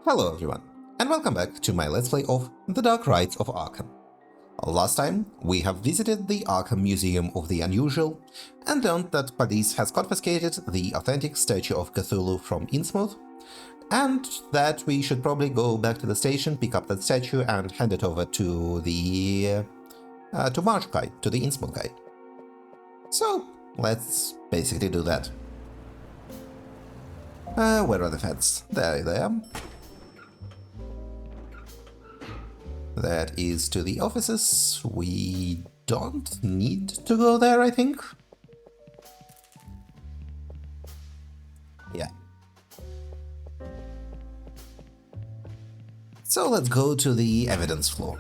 Hello everyone, and welcome back to my Let's Play of The Dark Rites of Arkham. Last time, we have visited the Arkham Museum of the Unusual, and learned that police has confiscated the authentic statue of Cthulhu from Innsmouth, and that we should probably go back to the station, pick up that statue, and hand it over to the... to Marsh guy, to the Innsmouth guy. So, let's basically do that. Where are the feds? There they are. That is to the offices. We don't need to go there, I think. Yeah. So let's go to the evidence floor.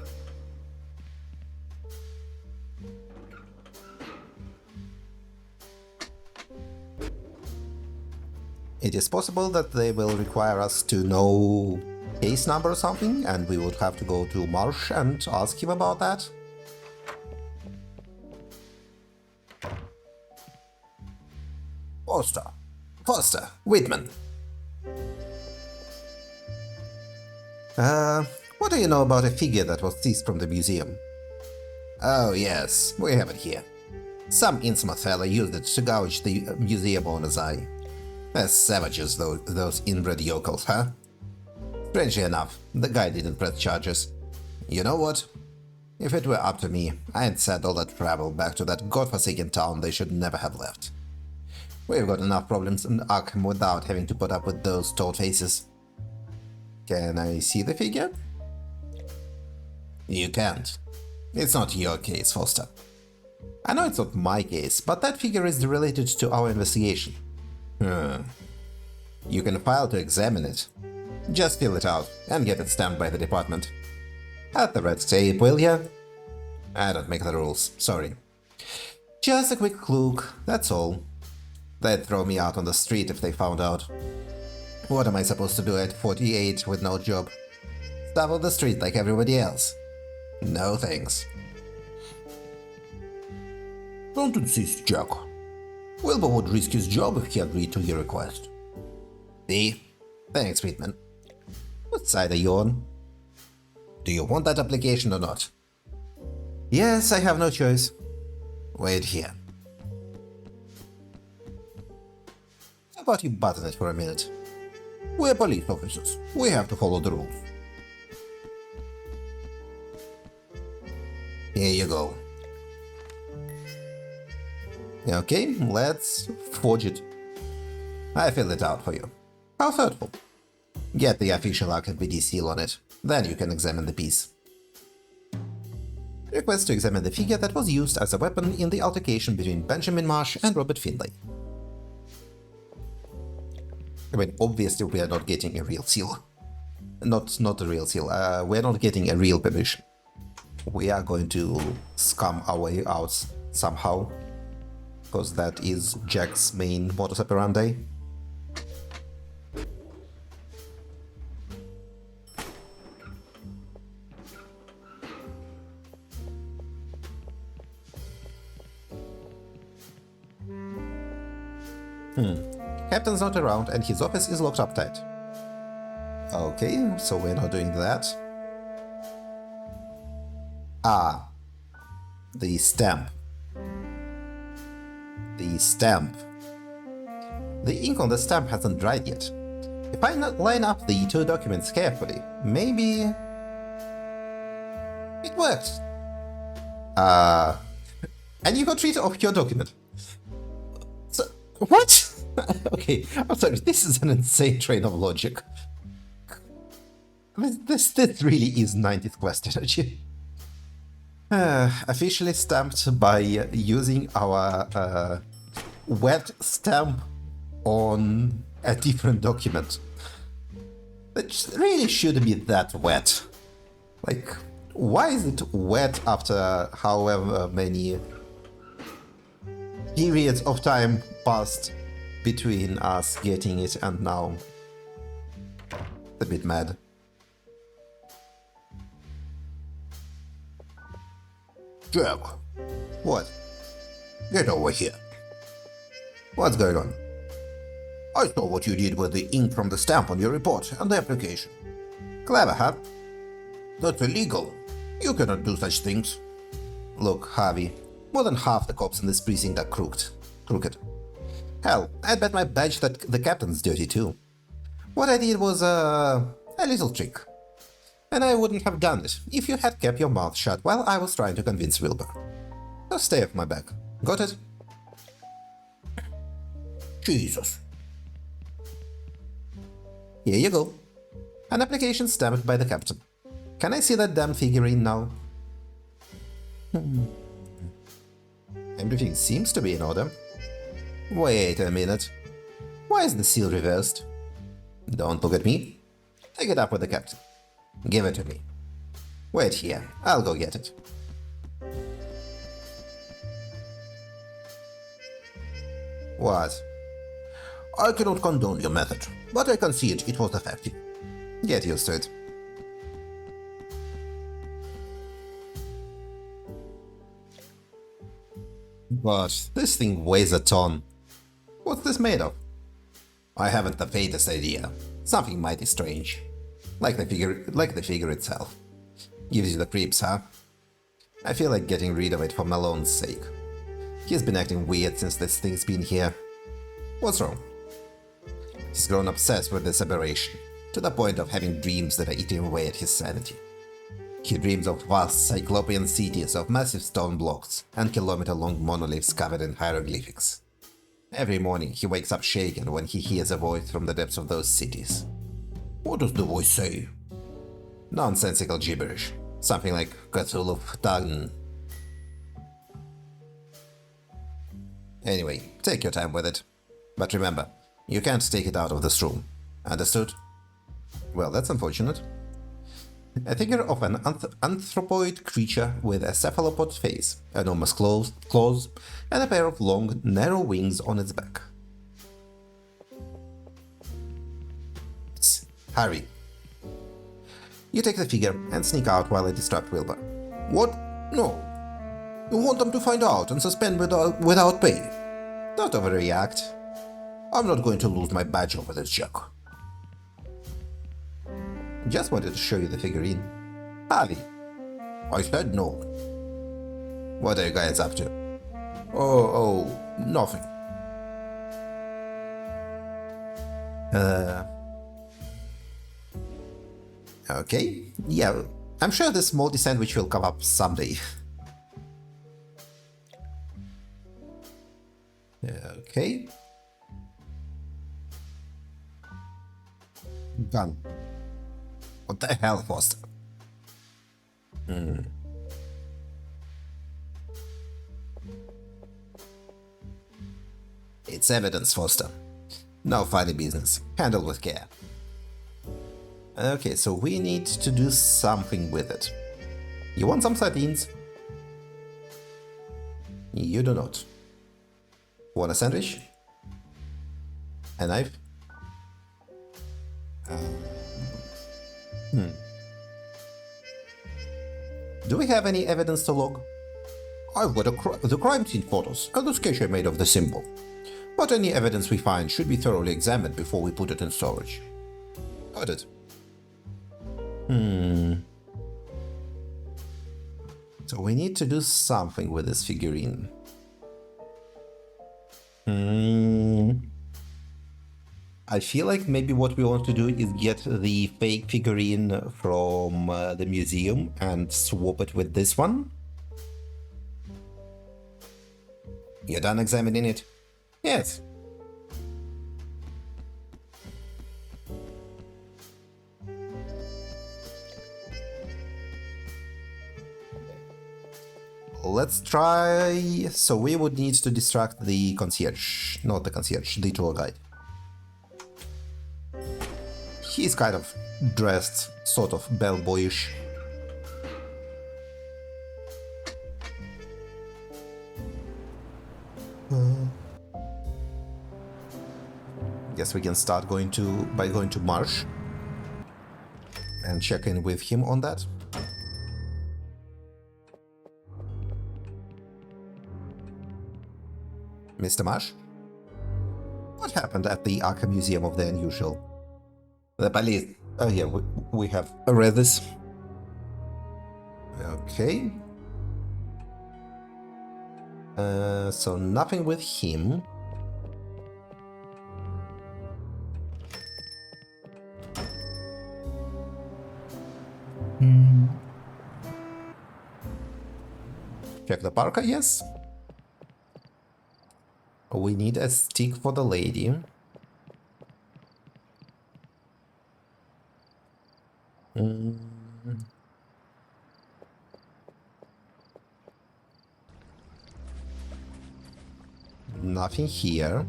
It is possible that they will require us to know case number or something, and we would have to go to Marsh and ask him about that. Foster, Whitman. What do you know about a figure that was seized from the museum? Oh yes, we have it here. Some Innsmouth fella used it to gouge the museum owner's eye. They're savages, those inbred yokels, huh? Strangely enough, the guy didn't press charges. You know what? If it were up to me, I'd send all that travel back to that godforsaken town they should never have left. We've got enough problems in Arkham without having to put up with those toad faces. Can I see the figure? You can't. It's not your case, Foster. I know it's not my case, but that figure is related to our investigation. You can file to examine it. Just fill it out and get it stamped by the department. Add the red tape, will ya? I don't make the rules, sorry. Just a quick look, that's all. They'd throw me out on the street if they found out. What am I supposed to do at 48 with no job? Starve on the street like everybody else? No thanks. Don't insist, Jack. Wilbur would risk his job if he agreed to your request. See? Thanks, Whitman. What side are you on? Do you want that application or not? Yes, I have no choice. Wait here. How about you button it for a minute? We're police officers. We have to follow the rules. Here you go. Okay, let's forge it. I filled it out for you. How thoughtful. Get the official Arkham PD seal on it, then you can examine the piece. Request to examine the figure that was used as a weapon in the altercation between Benjamin Marsh and Robert Finlay. I mean, obviously we are not getting a real seal. Not a real seal, we're not getting a real permission. We are going to scum our way out somehow, because that is Jack's main modus operandi. Captain's not around and his office is locked up tight. Okay, so we're not doing that. Ah, the stamp. The stamp. The ink on the stamp hasn't dried yet. If I line up the two documents carefully, maybe... It worked. And you got rid of your document. So, what? Okay, I'm sorry, this is an insane train of logic. This really is 90th Quest energy. Officially stamped by using our wet stamp on a different document. It really shouldn't be that wet. Like, why is it wet after however many periods of time passed between us getting it and now? It's a bit mad. Jack. What? Get over here. What's going on? I saw what you did with the ink from the stamp on your report and the application. Clever, huh? That's illegal. You cannot do such things. Look, Harvey, more than half the cops in this precinct are crooked. Hell, I'd bet my badge that the captain's dirty too. What I did was, a little trick. And I wouldn't have done it if you had kept your mouth shut while I was trying to convince Wilbur. So stay off my back. Got it? Jesus. Here you go. An application stamped by the captain. Can I see that damn figurine now? Everything seems to be in order. Wait a minute. Why is the seal reversed? Don't look at me. Take it up with the captain. Give it to me. Wait here. I'll go get it. What? I cannot condone your method, but I concede it was effective. Get used to it. But this thing weighs a ton. What's this made of? I haven't the faintest idea. Something mighty strange. Like the figure itself. Gives you the creeps, huh? I feel like getting rid of it for Malone's sake. He's been acting weird since this thing's been here. What's wrong? He's grown obsessed with this aberration, to the point of having dreams that are eating away at his sanity. He dreams of vast cyclopean cities of massive stone blocks and kilometer-long monoliths covered in hieroglyphics. Every morning he wakes up shaken when he hears a voice from the depths of those cities. What does the voice say? Nonsensical gibberish. Something like Cthulhu Tagn. Anyway, take your time with it. But remember, you can't take it out of this room. Understood? Well, that's unfortunate. A figure of an anthropoid creature with a cephalopod face, enormous claws, and a pair of long, narrow wings on its back. Hurry. You take the figure and sneak out while I distract Wilbur. What? No. You want them to find out and suspend without pay. Don't overreact. I'm not going to lose my badge over this joke. Just wanted to show you the figurine. Harvey. I said no. What are you guys up to? Oh, nothing. Okay, yeah, I'm sure this moldy sandwich will come up someday. Okay. Done. What the hell, Foster? It's evidence, Foster. No funny business. Handle with care. Okay, so we need to do something with it. You want some sardines? You do not. Want a sandwich? A knife? Do we have any evidence to log? I've got the crime scene photos and the sketch I made of the symbol. But any evidence we find should be thoroughly examined before we put it in storage. Got it. So we need to do something with this figurine. I feel like maybe what we want to do is get the fake figurine from the museum and swap it with this one. You're done examining it? Yes. Let's try... So we would need to distract the concierge. Not the concierge, the tour guide. He's kind of dressed, sort of bellboyish. Guess we can start by going to Marsh and check in with him on that. Mr. Marsh? What happened at the Arkham Museum of the Unusual? The police... Oh yeah, We have read this. Okay. So nothing with him. Check the parka, yes. We need a stick for the lady. Nothing here.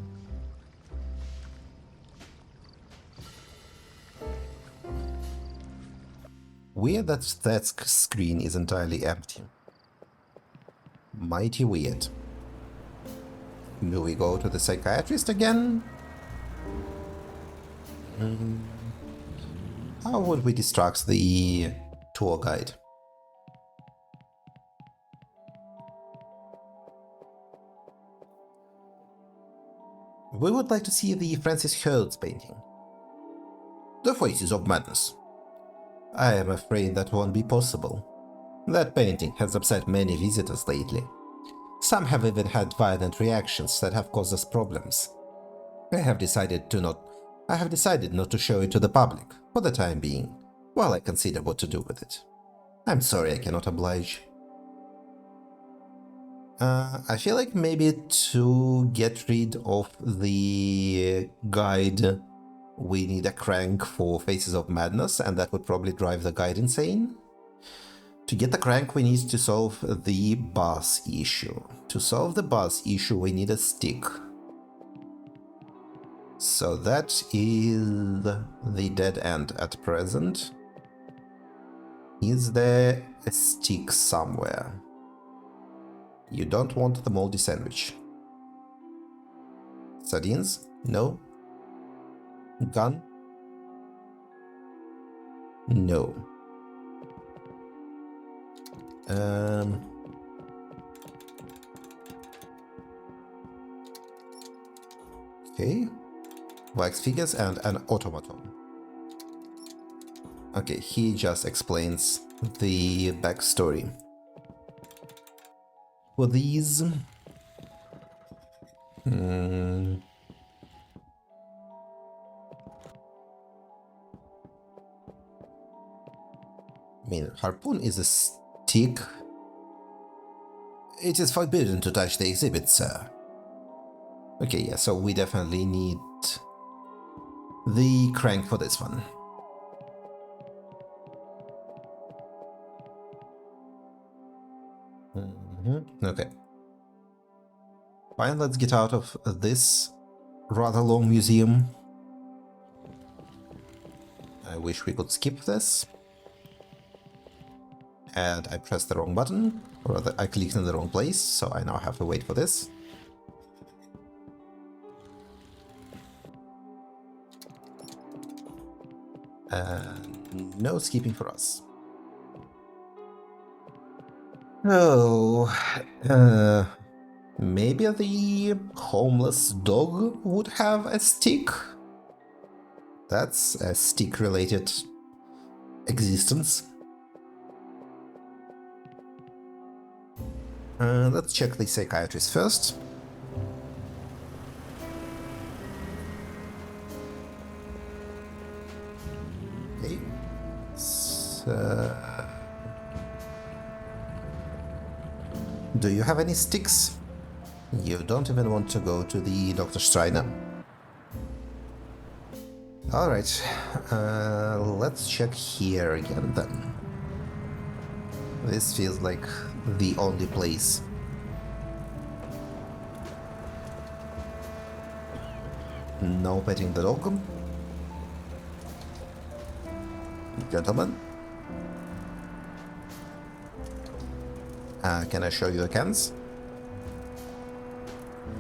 Weird that screen is entirely empty. Mighty weird. Do we go to the psychiatrist again? How would we distract the tour guide? We would like to see the Francis Hurds painting. The Faces of Madness. I am afraid that won't be possible. That painting has upset many visitors lately. Some have even had violent reactions that have caused us problems. I have decided not to show it to the public, for the time being, while I consider what to do with it. I'm sorry I cannot oblige. I feel like maybe to get rid of the guide, we need a crank for Faces of Madness, and that would probably drive the guide insane. To get the crank, we need to solve the bus issue. To solve the bus issue, we need a stick. So that is the dead end at present. Is there a stick somewhere? You don't want the moldy sandwich. Sardines? No. Gun? No. Okay. Wax figures and an automaton. Okay, he just explains the backstory. For these... I mean, harpoon is a stick. It is forbidden to touch the exhibit, sir. Okay, yeah, so we definitely need the crank for this one. Okay. Fine, let's get out of this rather long museum. I wish we could skip this. And I pressed the wrong button, or rather I clicked in the wrong place, so I now have to wait for this. No skipping for us. Oh, maybe the homeless dog would have a stick? That's a stick-related existence. Let's check the psychiatrist first. Okay. So... do you have any sticks? You don't even want to go to the Dr. Strider. Alright, let's check here again then. This feels like the only place. No petting the dog. Gentlemen. Can I show you the cans?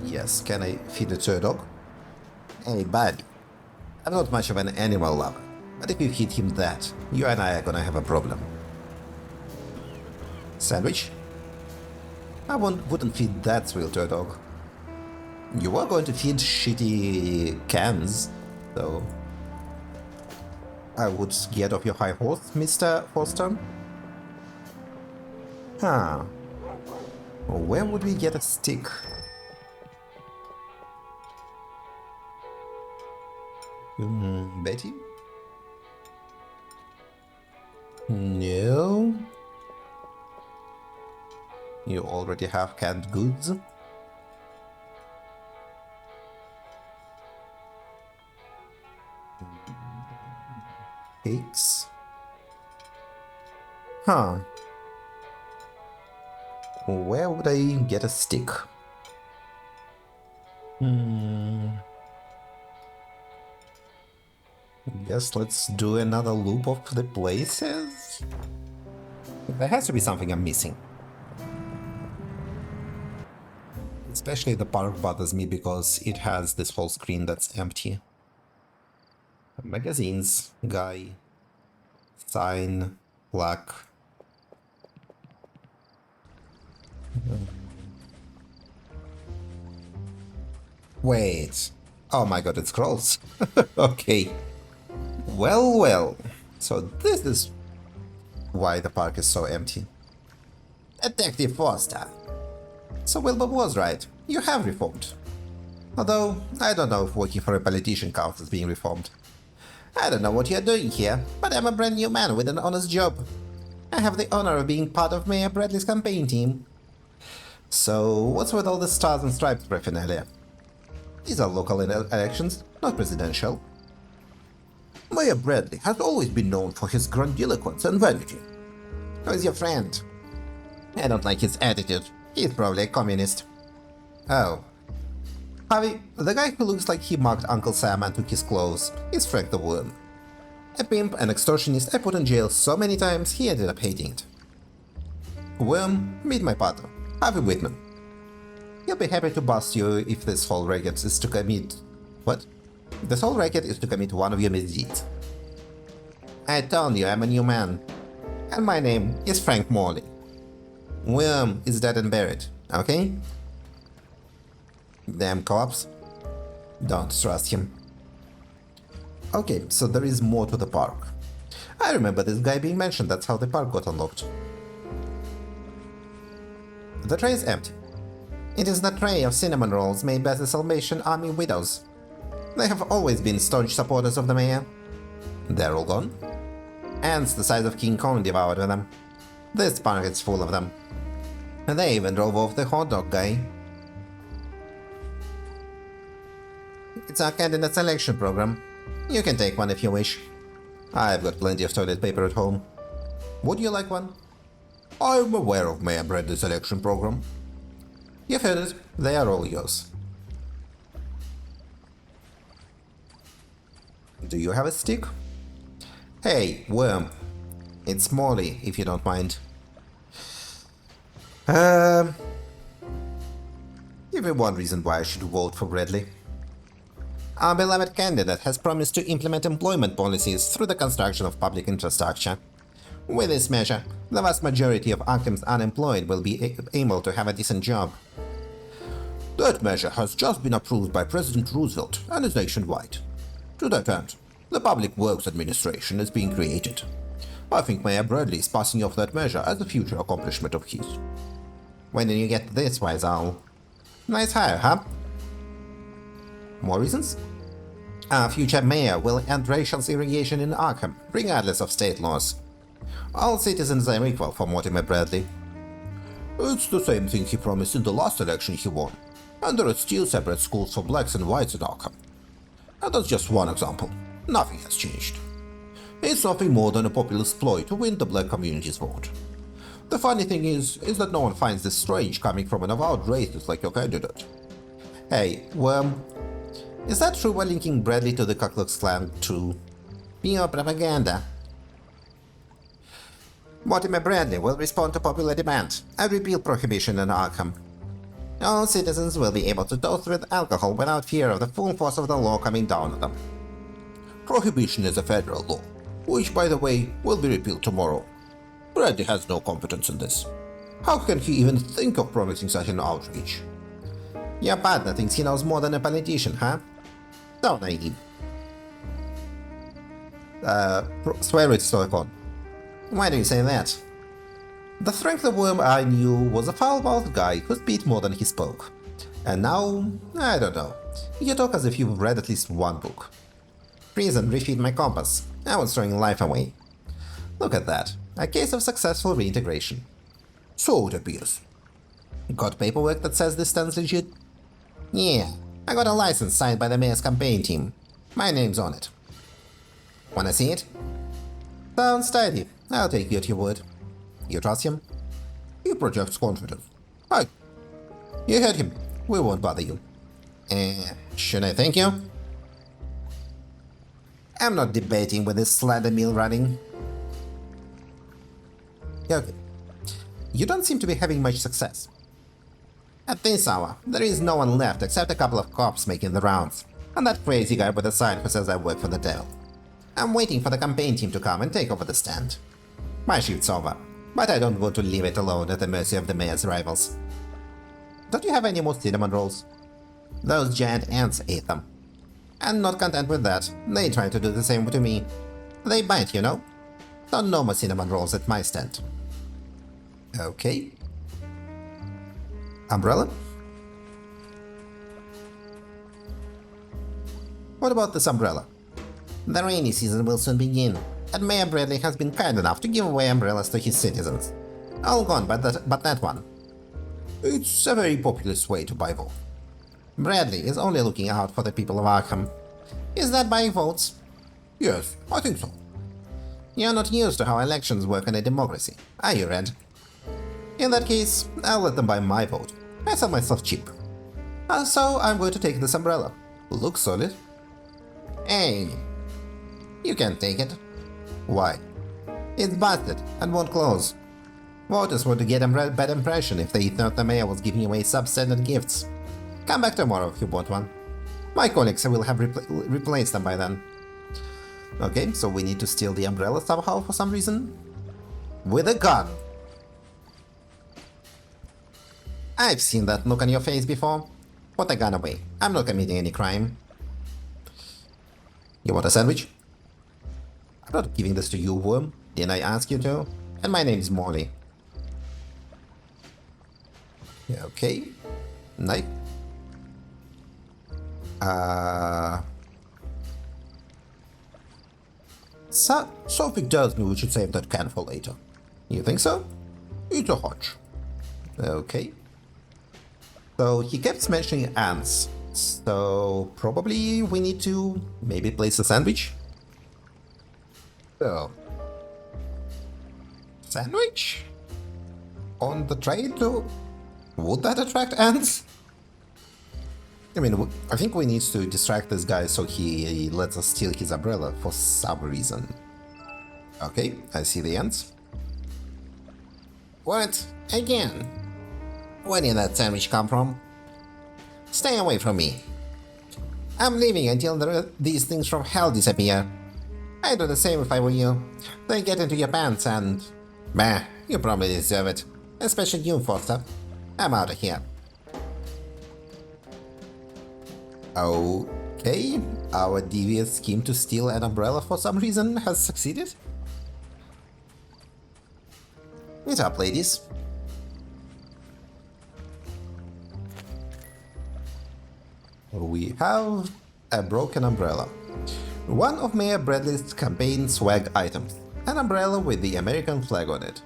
Yes, can I feed it to a dog? Hey, buddy. I'm not much of an animal lover, but if you feed him that, you and I are gonna have a problem. Sandwich? I wouldn't feed that thrill to a dog. You are going to feed shitty cans, though. I would get off your high horse, Mr. Foster. Huh. Where would we get a stick? Betty? No. You already have canned goods. Cakes. Huh. Where would I get a stick? Guess let's do another loop of the places. There has to be something I'm missing. Especially the park bothers me because it has this whole screen that's empty. Magazines, guy, sign, plaque. Wait. Oh my god, it scrolls. Okay. Well, well. So this is why the park is so empty. Detective Foster. So Wilbur was right. You have reformed. Although, I don't know if working for a politician counts as being reformed. I don't know what you're doing here, but I'm a brand new man with an honest job. I have the honor of being part of Mayor Bradley's campaign team. So, what's with all the stars and stripes paraphernalia? These are local elections, not presidential. Mayor Bradley has always been known for his grandiloquence and vanity. Who's your friend? I don't like his attitude. He's probably a communist. Oh. Harvey, the guy who looks like he mugged Uncle Sam and took his clothes, is Frank the Worm. A pimp and extortionist I put in jail so many times he ended up hating it. Worm, meet my partner, Harvey Whitman. He'll be happy to bust you if this whole racket is to commit... What? This whole racket is to commit one of your misdeeds. I told you I'm a new man. And my name is Frank Morley. Worm is dead and buried, okay? Damn cops. Don't trust him. Okay, so there is more to the park. I remember this guy being mentioned, that's how the park got unlocked. The tray is empty. It is the tray of cinnamon rolls made by the Salvation Army widows. They have always been staunch supporters of the mayor. They're all gone. Ants the size of King Kong devoured them. This park is full of them. And they even drove off the hot dog guy. It's our candidate selection program. You can take one if you wish. I've got plenty of toilet paper at home. Would you like one? I'm aware of Mayor Bradley's selection program. You've heard it. They are all yours. Do you have a stick? Hey, Worm. It's Molly, if you don't mind. Give me one reason why I should vote for Bradley. Our beloved candidate has promised to implement employment policies through the construction of public infrastructure. With this measure, the vast majority of Arkham's unemployed will be able to have a decent job. That measure has just been approved by President Roosevelt and is nationwide. To that end, the Public Works Administration is being created. I think Mayor Bradley is passing off that measure as a future accomplishment of his. When did you get this, wise owl? Nice hire, huh? More reasons? Our future mayor will end racial segregation in Arkham, regardless of state laws. All citizens are equal for Mortimer Bradley. It's the same thing he promised in the last election he won, and there are still separate schools for blacks and whites in Arkham. And that's just one example. Nothing has changed. It's nothing more than a populist ploy to win the black community's vote. The funny thing is that no one finds this strange coming from an avowed racist like your candidate. Hey, is that true while linking Bradley to the Ku Klux Klan too? Pure propaganda. Mortimer Bradley will respond to popular demand and repeal prohibition in Arkham. All citizens will be able to toast with alcohol without fear of the full force of the law coming down on them. Prohibition is a federal law, which, by the way, will be repealed tomorrow. Bradley has no competence in this. How can he even think of promising such an outrage? Your partner thinks he knows more than a politician, huh? So naive. swear it to a phone. Why do you say that? The strength of whom I knew was a foul-mouthed guy who speak more than he spoke. And now, I don't know. You talk as if you've read at least one book. Prison refeed my compass. I was throwing life away. Look at that. A case of successful reintegration. So it appears. Got paperwork that says this stands legit? Yeah, I got a license signed by the mayor's campaign team. My name's on it. Wanna see it? Sounds tidy. I'll take you at your word. You trust him? He projects confidence. Hi. You heard him. We won't bother you. Should I thank you? I'm not debating with this slander mill running. Okay. You don't seem to be having much success. At this hour, there is no one left except a couple of cops making the rounds, and that crazy guy with the sign who says I work for the devil. I'm waiting for the campaign team to come and take over the stand. My shift's over, but I don't want to leave it alone at the mercy of the mayor's rivals. Don't you have any more cinnamon rolls? Those giant ants ate them. And not content with that, they try to do the same to me. They bite, you know? So no more cinnamon rolls at my stand. Okay. Umbrella? What about this umbrella? The rainy season will soon begin, and Mayor Bradley has been kind enough to give away umbrellas to his citizens. All gone but that one. It's a very populist way to buy votes. Bradley is only looking out for the people of Arkham. Is that buying votes? Yes, I think so. You're not used to how elections work in a democracy, are you, Red? In that case, I'll let them buy my vote. I sell myself cheap. So I'm going to take this umbrella. Looks solid. Hey, you can't take it. Why? It's busted and won't close. Voters would get a bad impression if they thought the mayor was giving away substandard gifts. Come back tomorrow if you want one. My colleagues will have replaced them by then. Okay, so we need to steal the umbrella somehow for some reason. With a gun. I've seen that look on your face before. Put the gun away. I'm not committing any crime. You want a sandwich? I'm not giving this to you, worm. Didn't I ask you to? And my name's Molly. Okay. Knife. Something tells me we should save that can for later. You think so? It's a hunch. Okay. So he kept mentioning ants. So probably we need to maybe place a sandwich? Oh. Sandwich? On the tray too? Would that attract ants? I mean, I think we need to distract this guy so he lets us steal his umbrella for some reason. Okay, I see the ants. What? Again? Where did that sandwich come from? Stay away from me. I'm leaving until these things from hell disappear. I'd do the same if I were you. They get into your pants and... Bah, you probably deserve it. Especially you, Foster. I'm out of here. Okay, our devious scheme to steal an umbrella for some reason has succeeded. Meet up, ladies. We have a broken umbrella. One of Mayor Bradley's campaign swag items. An umbrella with the American flag on it.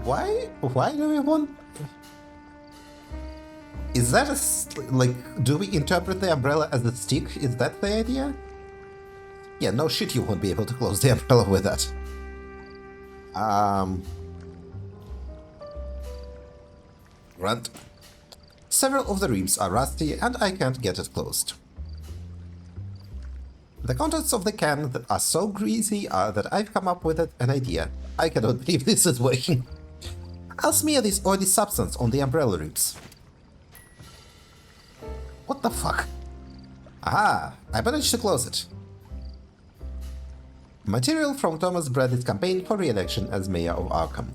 Why do we want... Is that do we interpret the umbrella as a stick? Is that the idea? Yeah, no shit, you won't be able to close the umbrella with that. Grunt. Several of the ribs are rusty and I can't get it closed. The contents of the can are so greasy that I've come up with an idea. I cannot believe this is working. I'll smear this oily substance on the umbrella ribs. What the fuck? Aha! I managed to close it. Material from Thomas Bradley's campaign for re-election as mayor of Arkham.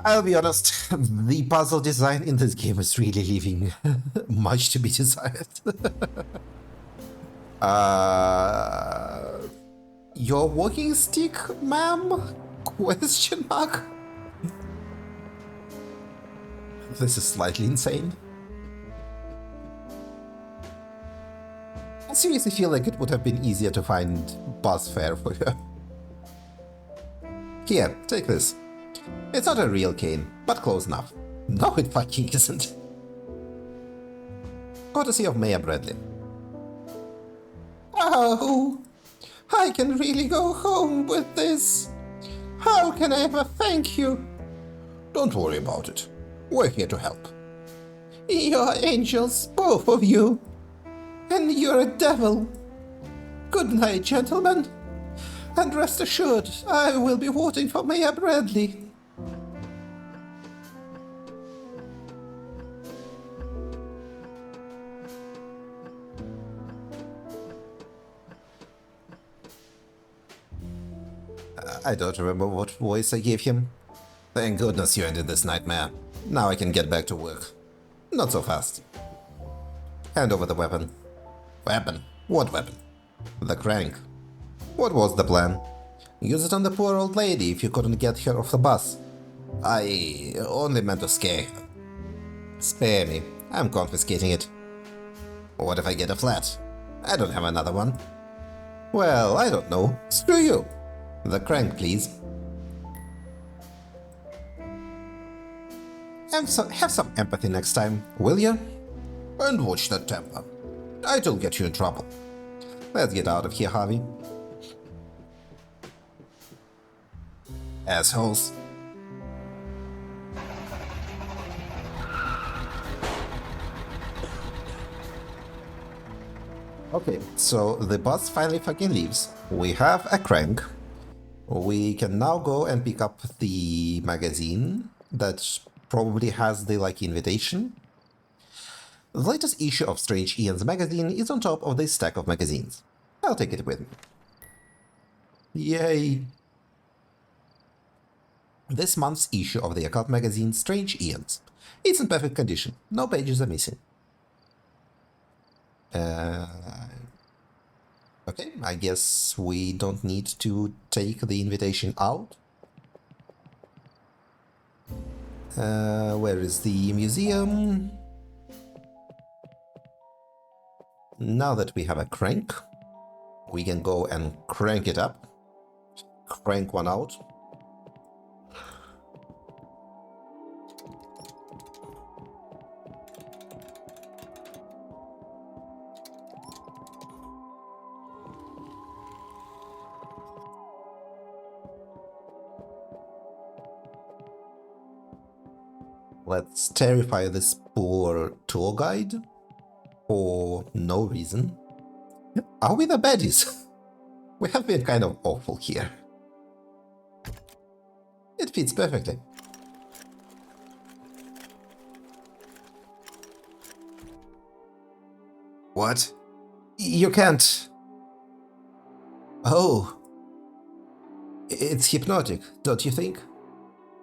I'll be honest, the puzzle design in this game is really leaving much to be desired. uh, your walking stick, ma'am? Question mark? This is slightly insane. I seriously feel like it would have been easier to find bus fare for her. Here, take this. It's not a real cane, but close enough. No, it fucking isn't. Courtesy of Mayor Bradley. Oh, I can really go home with this. How can I ever thank you? Don't worry about it. We're here to help. You're angels, both of you. And you're a devil. Good night, gentlemen. And rest assured, I will be voting for Mayor Bradley. I don't remember what voice I gave him. Thank goodness you ended this nightmare. Now I can get back to work. Not so fast. Hand over the weapon. Weapon? What weapon? The crank. What was the plan? Use it on the poor old lady if you couldn't get her off the bus. I only meant to scare her. Spare me. I'm confiscating it. What if I get a flat? I don't have another one. Well, I don't know. Screw you. The crank, please. Have some empathy next time, will you? And watch that temper. It'll get you in trouble. Let's get out of here, Harvey. Assholes. Okay, so the bus finally fucking leaves. We have a crank. We can now go and pick up the magazine that probably has the invitation. The latest issue of Strange Ian's magazine is on top of this stack of magazines. I'll take it with me. Yay! This month's issue of the occult magazine Strange Ian's. It's in perfect condition. No pages are missing. Okay, I guess we don't need to take the invitation out. Where is the museum? Now that we have a crank, we can go and crank it up. Crank one out. Let's terrify this poor tour guide for no reason. Are we the baddies? We have been kind of awful here. It fits perfectly. What? You can't. Oh. It's hypnotic, don't you think?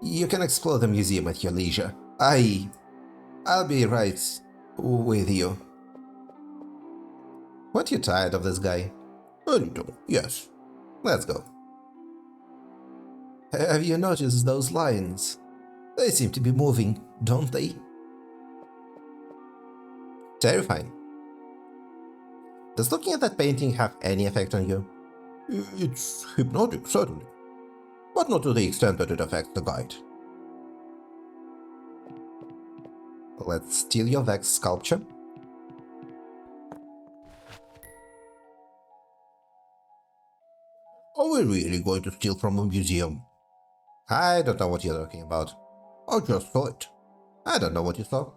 You can explore the museum at your leisure. I'll be right with you. What, you tired of this guy? A little, yes. Let's go. Have you noticed those lines? They seem to be moving, don't they? Terrifying. Does looking at that painting have any effect on you? It's hypnotic, certainly. But not to the extent that it affects the guide. Let's steal your Vex sculpture. Are we really going to steal from a museum? I don't know what you're talking about. I just saw it. I don't know what you saw.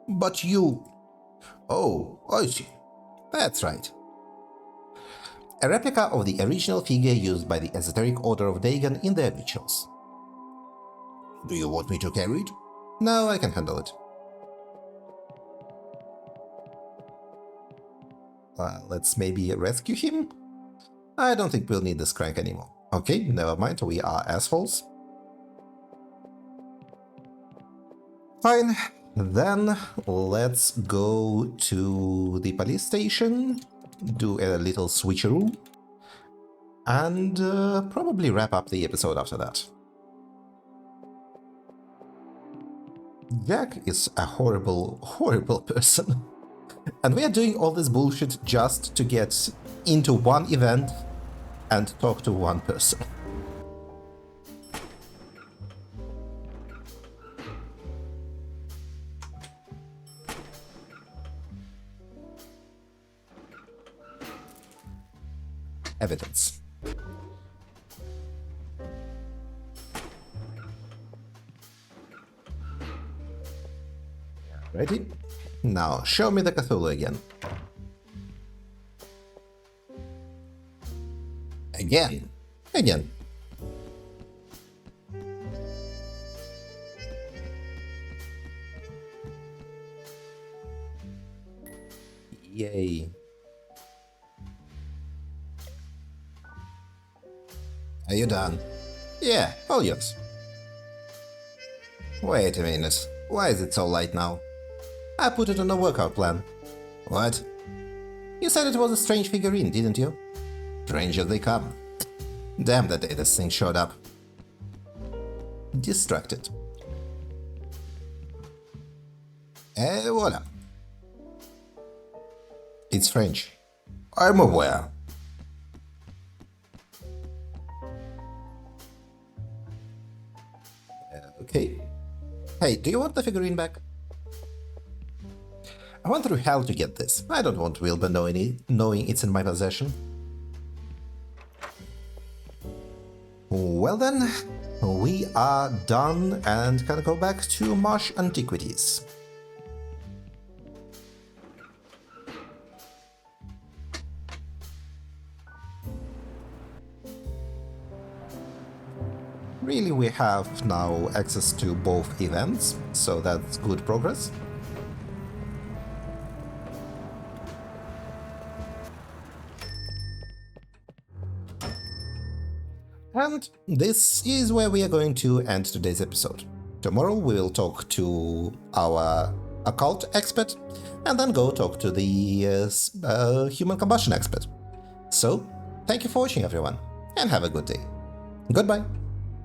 But you... Oh, I see. That's right. A replica of the original figure used by the Esoteric Order of Dagon in their rituals. Do you want me to carry it? No, I can handle it. Let's maybe rescue him? I don't think we'll need this crank anymore. Okay, never mind, we are assholes. Fine. Then let's go to the police station, do a little switcheroo, and probably wrap up the episode after that. Jack is a horrible, horrible person. And we are doing all this bullshit just to get into one event and talk to one person. Evidence. Ready? Now, show me the Cthulhu again. Again. Yay. Are you done? Yeah, all yours. Wait a minute. Why is it so light now? I put it on a workout plan. What? You said it was a strange figurine, didn't you? Stranger they come. Damn the day this thing showed up. Distracted. Et voila. It's French. I'm aware. Okay. Hey, do you want the figurine back? I went through hell to get this. I don't want Wilbur knowing it's in my possession. Well then, we are done and can go back to Marsh Antiquities. Really, we have now access to both events, so that's good progress. And this is where we are going to end today's episode. Tomorrow we will talk to our occult expert and then go talk to the human combustion expert. So, thank you for watching everyone, and have a good day. Goodbye.